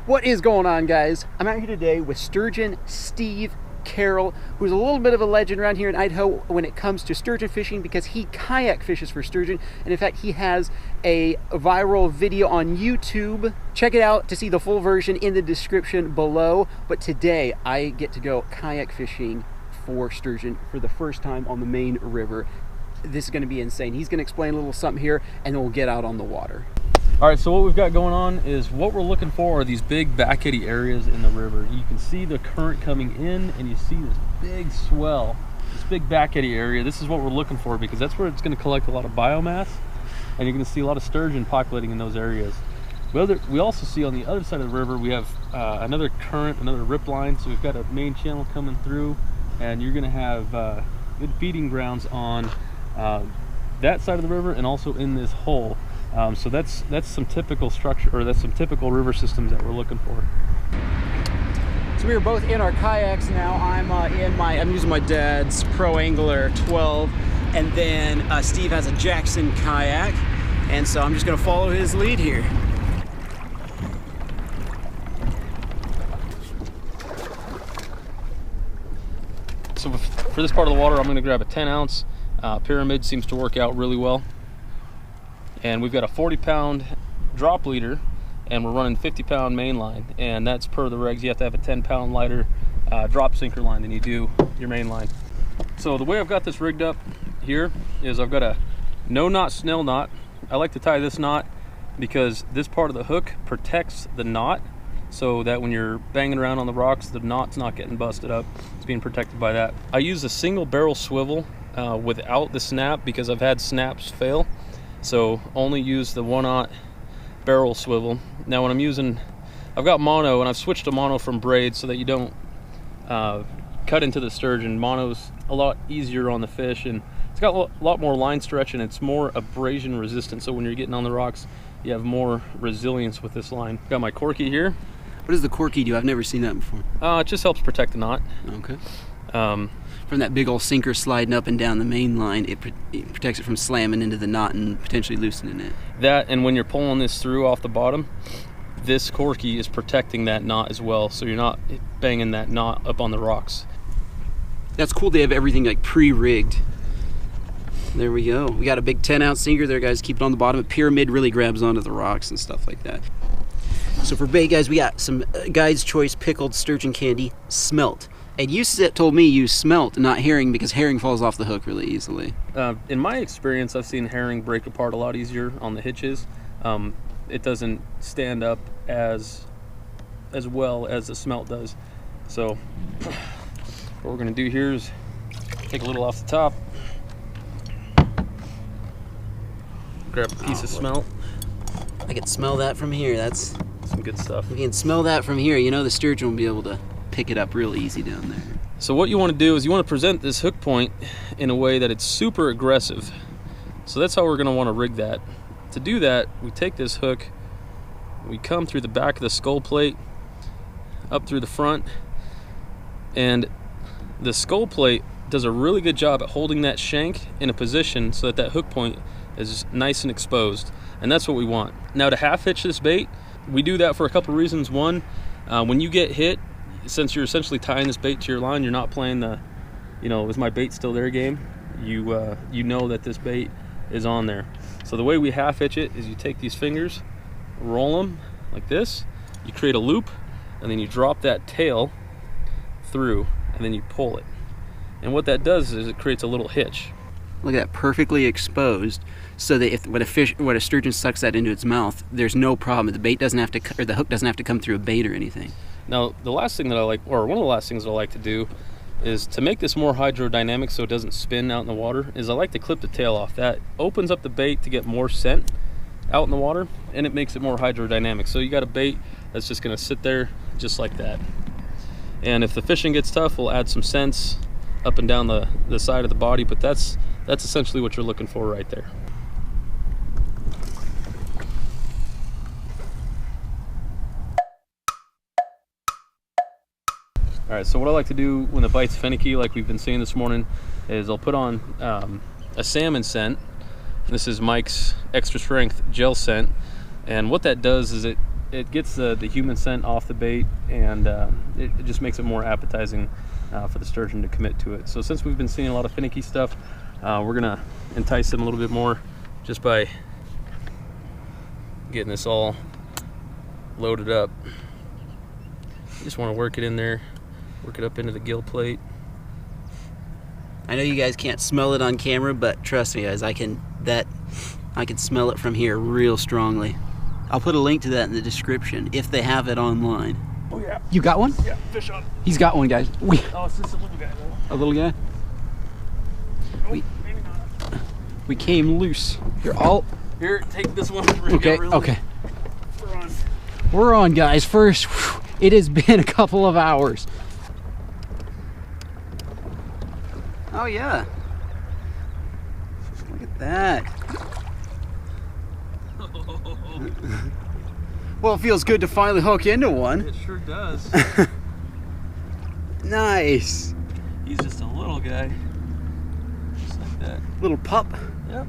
What is going on, guys? I'm out here today with Sturgeon Steve Carroll, who's a little bit of a legend around here in Idaho when it comes to sturgeon fishing because he kayak fishes for sturgeon, and in fact he has a viral video on YouTube. Check it out to see the full version in the description below. But today I get to go kayak fishing for sturgeon for the first time on the main river. This is going to be insane. He's going to explain a little something here and then we'll get out on the water. All right, so what we've got going on is what we're looking for are these big back eddy areas in the river. You can see the current coming in and you see this big swell, this big back eddy area. This is what we're looking for because that's where it's going to collect a lot of biomass, and you're going to see a lot of sturgeon populating in those areas. We also see on the other side of the river, we have another current, another rip line. So we've got a main channel coming through, and you're going to have good feeding grounds on that side of the river and also in this hole. So that's some typical structure, or that's some typical river systems that we're looking for. So we are both in our kayaks now. I'm using my dad's Pro Angler 12, and then Steve has a Jackson kayak, and so I'm just going to follow his lead here. So for this part of the water, I'm going to grab a 10-ounce pyramid. Seems to work out really well. And we've got a 40-pound drop leader, and we're running 50-pound main line, and that's per the regs. You have to have a 10-pound lighter drop sinker line than you do your main line. So the way I've got this rigged up here is I've got a no knot snell knot. I like to tie this knot because this part of the hook protects the knot, so that when you're banging around on the rocks, the knot's not getting busted up. It's being protected by that. I use a single barrel swivel without the snap because I've had snaps fail. So only use the 1/0 barrel swivel. Now when I'm using, I've got mono, and I've switched to mono from braid so that you don't cut into the sturgeon. Mono's a lot easier on the fish, and it's got a lot more line stretch, and it's more abrasion resistant. So when you're getting on the rocks, you have more resilience with this line. Got my corky here. What does the corky do? I've never seen that before. It just helps protect the knot. Okay. From that big old sinker sliding up and down the main line, it protects it from slamming into the knot and potentially loosening it. That, and when you're pulling this through off the bottom, this corky is protecting that knot as well, so you're not banging that knot up on the rocks. That's cool. They have everything like pre-rigged. There we go. We got a big 10-ounce sinker there, guys. Keep it on the bottom. A pyramid really grabs onto the rocks and stuff like that. So for bait, guys, we got some Guide's Choice pickled sturgeon candy, smelt. And you told me you smelt, not herring, because herring falls off the hook really easily. In my experience, I've seen herring break apart a lot easier on the hitches. It doesn't stand up as well as the smelt does. So what we're going to do here is take a little off the top, grab a piece of smelt. I can smell that from here. That's some good stuff. We can smell that from here. You know the sturgeon will be able to pick it up real easy down there. So what you want to do is you want to present this hook point in a way that it's super aggressive. So that's how we're going to want to rig that. To do that, we take this hook, we come through the back of the skull plate, up through the front, and the skull plate does a really good job at holding that shank in a position so that that hook point is nice and exposed. And that's what we want. Now to half hitch this bait, we do that for a couple reasons. One, when you get hit, since you're essentially tying this bait to your line, you're not playing the, is my bait still there game. You know that this bait is on there. So the way we half hitch it is you take these fingers, roll them like this, you create a loop, and then you drop that tail through, and then you pull it. And what that does is it creates a little hitch. Look at that, perfectly exposed, so that when a sturgeon sucks that into its mouth, there's no problem. The bait doesn't have to, or the hook doesn't have to come through a bait or anything. Now, the last thing that I like, or one of the last things that I like to do, is to make this more hydrodynamic so it doesn't spin out in the water, is I like to clip the tail off. That opens up the bait to get more scent out in the water, and it makes it more hydrodynamic. So you got a bait that's just going to sit there just like that. And if the fishing gets tough, we'll add some scents up and down the side of the body, but that's essentially what you're looking for right there. All right, so what I like to do when the bite's finicky, like we've been seeing this morning, is I'll put on a salmon scent. This is Mike's extra strength gel scent, and what that does is it it gets the human scent off the bait, and it just makes it more appetizing for the sturgeon to commit to it. So since we've been seeing a lot of finicky stuff, we're gonna entice them a little bit more just by getting this all loaded up. You just want to work it in there, work it up into the gill plate. I know you guys can't smell it on camera, but trust me guys, I can smell it from here real strongly. I'll put a link to that in the description if they have it online. Oh yeah. You got one? Yeah, fish on. He's got one, guys. Oh, it's just a little guy though. A little guy? Oh, maybe not. We came loose. Here, take this one. Okay, okay. We're on, guys. First, it has been a couple of hours. Oh yeah. Look at that. Well, it feels good to finally hook into one. It sure does. Nice. He's just a little guy. Just like that. Little pup. Yep.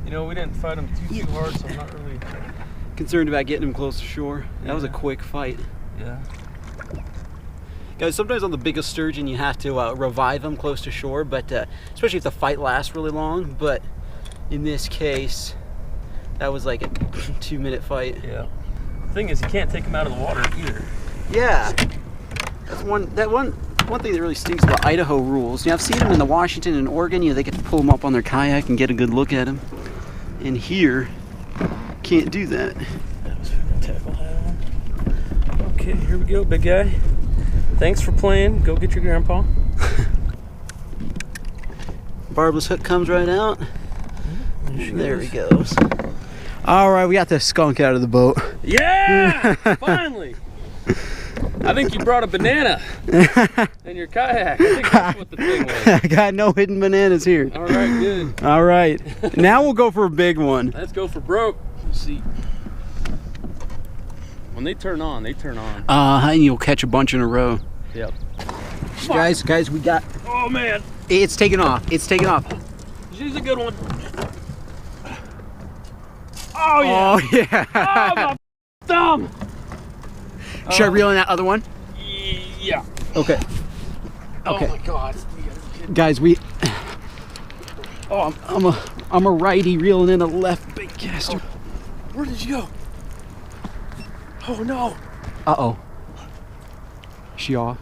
You know, we didn't fight him too hard, so I'm not really concerned about getting him close to shore. Yeah. That was a quick fight. Yeah. Guys, sometimes on the biggest sturgeon you have to revive them close to shore, but especially if the fight lasts really long. But in this case, that was like a 2-minute fight. Yeah. The thing is, you can't take them out of the water either. Yeah. That's one thing that really stinks about Idaho rules. You know, I've seen them in the Washington and Oregon. You know, they get to pull them up on their kayak and get a good look at them. And here, can't do that. That was tackle hat on. Okay, here we go, big guy. Thanks for playing. Go get your grandpa. Barbless hook comes right out. There he goes. All right, we got the skunk out of the boat. Yeah! Finally! I think you brought a banana in your kayak. I think that's what the thing was. I got no hidden bananas here. All right, good. All right. Now we'll go for a big one. Let's go for broke. Let's see. When they turn on, they turn on. And you'll catch a bunch in a row. Yep. Guys, we got... Oh, man. It's taking off. It's taking off. She's a good one. Oh, yeah. Oh, yeah. Oh, my thumb. Should I reel in that other one? Yeah. Okay. Okay. Oh, my God. Guys, I'm a righty reeling in a left bait caster. Where did you go? Oh, no. Uh-oh. She off?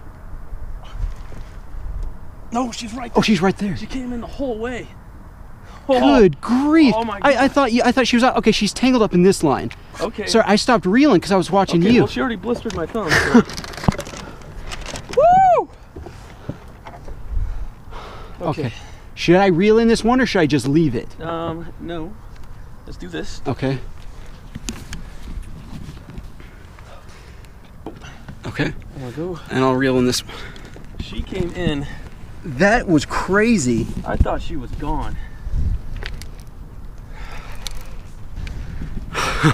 No, she's right there. Oh, she's right there. She came in the whole way. Oh. Good grief. Oh my God. I thought she was out. Okay, she's tangled up in this line. Okay. Sorry, I stopped reeling because I was watching you. Well, she already blistered my thumb. So. Woo! Okay. Should I reel in this one or should I just leave it? No. Let's do this. Okay. Okay. I'm gonna go. And I'll reel in this one. She came in. That was crazy. I thought she was gone.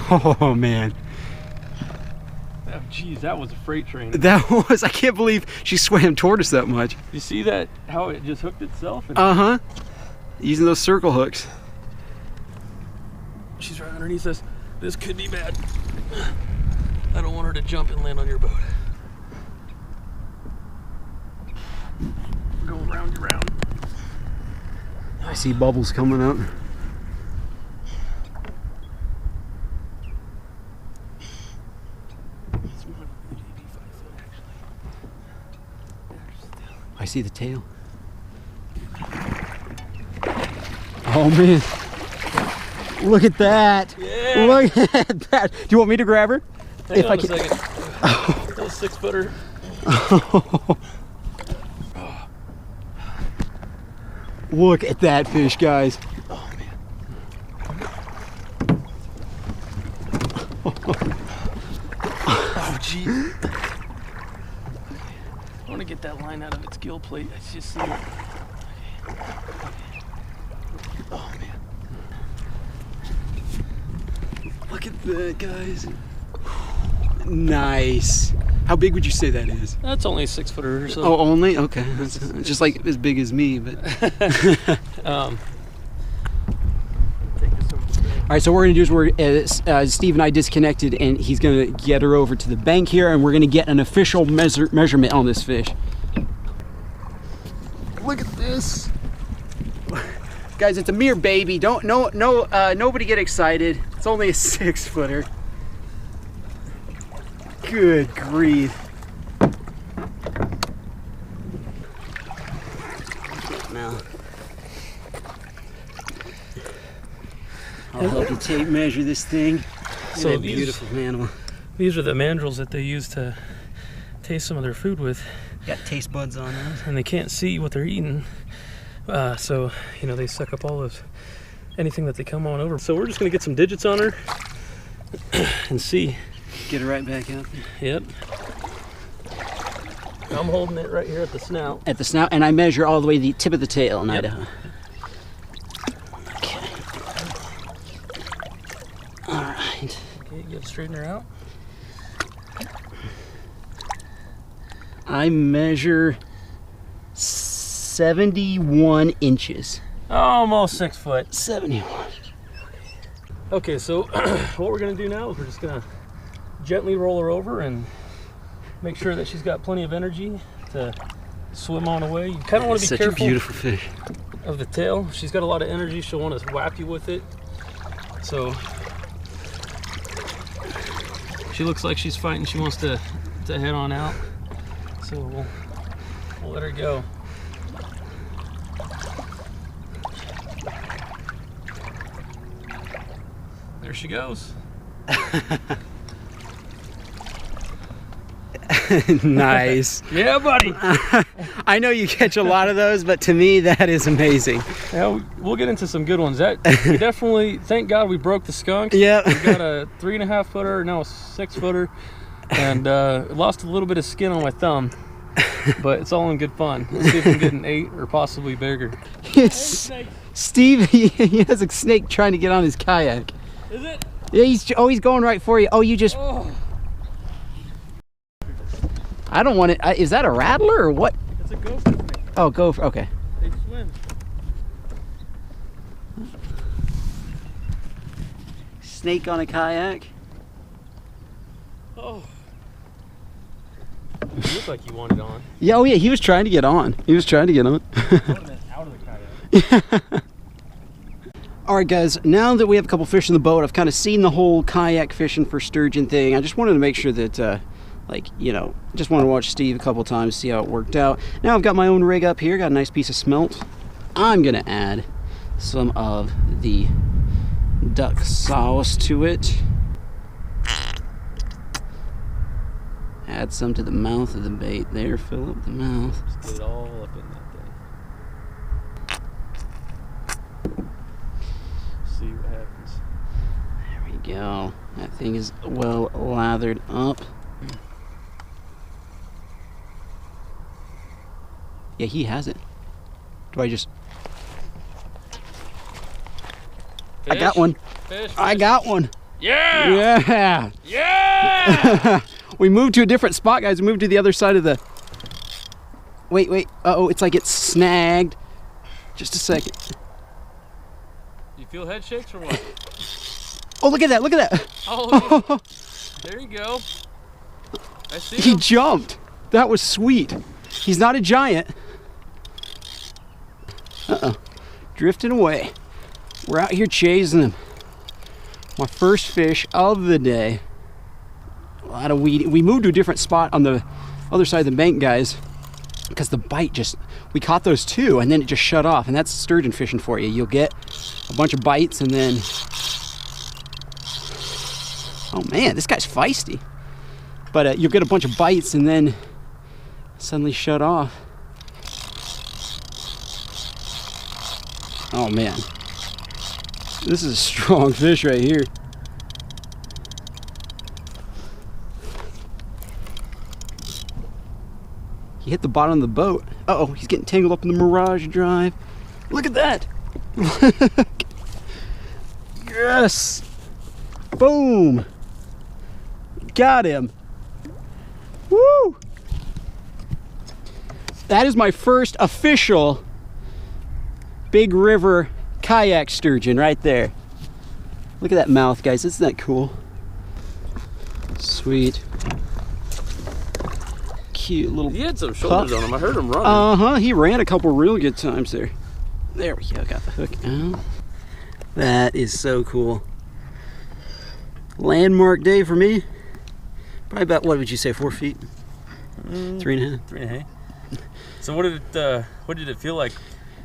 Oh man. Oh, geez, that was a freight train. That was, I can't believe she swam toward us that much. You see that, how it just hooked itself? Uh-huh. Using those circle hooks. She's right underneath us. This could be bad. I don't want her to jump and land on your boat. We're going round and round. I see bubbles coming up. I see the tail. Oh man. Look at that. Yeah. Look at that. Do you want me to grab her? Hang on a second. Oh. That was 6-footer. Oh. Look at that fish, guys. Oh man. Oh gee. I want to get that line out of its gill plate. I just see it. Okay. Oh man. Look at that, guys. Nice. How big would you say that is? That's only a 6-footer or so. Oh, only? Okay. That's just like as big as me, but. Take this over. right, so what we're gonna do is Steve and I disconnected, and he's gonna get her over to the bank here, and we're gonna get an official measurement on this fish. Look at this, guys! It's a mere baby. Nobody get excited. It's only a 6-footer. Good grief! Now, I'll help you tape measure this thing. So these, beautiful animal. These are the mandrels that they use to taste some of their food with. Got taste buds on them. And they can't see what they're eating. So, you know, they suck up all of anything that they come on over. So we're just gonna get some digits on her and see. Get her right back up. Yep. I'm holding it right here at the snout. At the snout, and I measure all the way to the tip of the tail in Idaho. Okay. All right. Okay, you gotta straighten her out. I measure 71 inches. Almost 6 foot. 71. Okay, so what we're gonna do now is we're just gonna gently roll her over and make sure that she's got plenty of energy to swim on away. You kind of want to be careful. Such a beautiful fish. Of the tail. She's got a lot of energy. She'll want to whap you with it. So she looks like she's fighting. She wants to head on out. So we'll let her go. There she goes. Nice. Yeah, buddy. I know you catch a lot of those, but to me that is amazing. Yeah, we'll get into some good ones. That we definitely, thank God we broke the skunk. Yeah. We got a 3.5 footer, now a 6 footer, and lost a little bit of skin on my thumb, but it's all in good fun. Let's see if we can get an 8 or possibly bigger. Yes. Steve, he has a snake trying to get on his kayak. Is it? Yeah, he's going right for you. Oh, you just. Oh. I don't want it. Is that a rattler or what? It's a gopher snake. Oh, gopher. Okay. They swim. Snake on a kayak. Oh. You look like you wanted on. Yeah. Oh, yeah. He was trying to get on. He was trying to get on. Out of the kayak. All right, guys. Now that we have a couple fish in the boat, I've kind of seen the whole kayak fishing for sturgeon thing. I just wanted to make sure that. Like, you know, just want to watch Steve a couple times, see how it worked out. Now I've got my own rig up here, got a nice piece of smelt. I'm gonna add some of the duck sauce to it. Add some to the mouth of the bait there, fill up the mouth. Just get it all up in that thing. See what happens. There we go. That thing is well lathered up. Yeah, he has it. Do I just... Fish, I got one. Fish, I got one. Yeah! Yeah! Yeah! We moved to a different spot, guys. We moved to the other side of the... Wait. Uh-oh, it's like it's snagged. Just a second. You feel head shakes or what? Oh, look at that, look at that. Oh, there you go. I see He him. jumped. That was sweet. He's not a giant. Uh-oh. Drifting away. We're out here chasing him. My first fish of the day. A lot of weed. We moved to a different spot on the other side of the bank, guys, because the bite just... We caught those too, and then it just shut off, and that's sturgeon fishing for you. You'll get a bunch of bites, and then... Oh man, this guy's feisty. But you'll get a bunch of bites, and then suddenly shut off. Oh man, this is a strong fish right here. He hit the bottom of the boat. Uh-oh, he's getting tangled up in the Mirage Drive. Look at that. Yes. Boom. Got him. Woo. That is my first official Big River kayak sturgeon right there. Look at that mouth, guys. Isn't that cool? Sweet. Cute little He had some shoulders on him. I heard him running. Uh-huh. He ran a couple real good times there. There we go. Got the hook out. That is so cool. Landmark day for me. Probably about, what would you say, 4 feet? 3.5? 3.5. So what did it feel like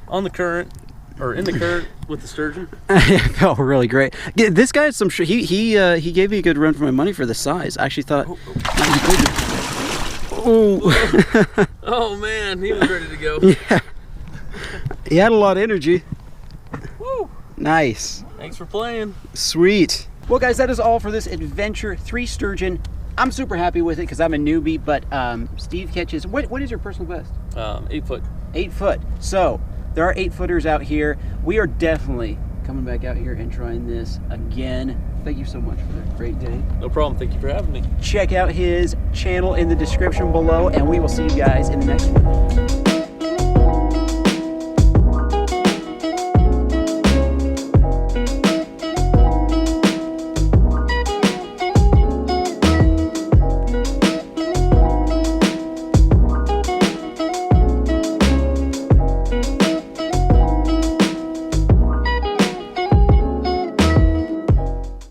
on the current, or in the current with the sturgeon? It felt really great. Yeah, this guy had some. He gave me a good run for my money for the size. I actually thought. Oh. Oh man, he was ready to go. Yeah. He had a lot of energy. Woo! Nice. Thanks for playing. Sweet. Well, guys, that is all for this adventure. 3 sturgeon. I'm super happy with it because I'm a newbie, but Steve catches. What is your personal best? 8 foot. 8 foot. So there are 8-footers out here. We are definitely coming back out here and trying this again. Thank you so much for a great day. No problem. Thank you for having me. Check out his channel in the description below, and we will see you guys in the next one.